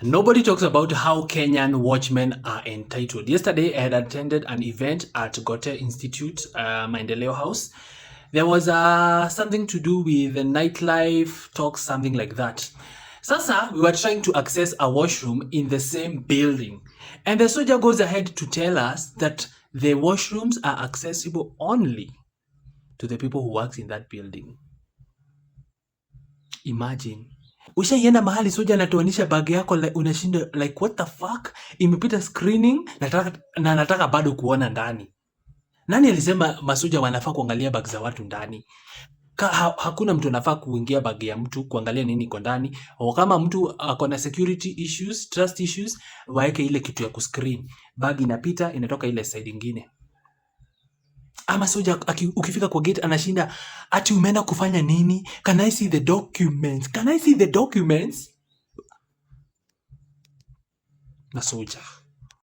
Nobody talks about how Kenyan watchmen are entitled. Yesterday, I had attended an event at Gote Institute, Maendeleo House. There was something to do with the nightlife talks, something like that. Sasa, we were trying to access a washroom in the same building. And the soldier goes ahead to tell us that the washrooms are accessible only to the people who work in that building. Imagine. Ushaienda mahali soja anatuanisha bag yako unashinda like what the fuck? Imepita screening na nataka bado kuona ndani. Nani alisema masoja wanafaa kuangalia bag za watu ndani? Hakuna mtu anafaa kuingia bag ya mtu kuangalia nini iko ndani. Au kama mtu ako na security issues, trust issues, waeke ile kitu ya kuscreen. Bag inapita inatoka ile side nyingine. Ama soja ukifika kwa gate anashinda ati umeenda kufanya nini? Can I see the documents? Can I see the documents? Na soja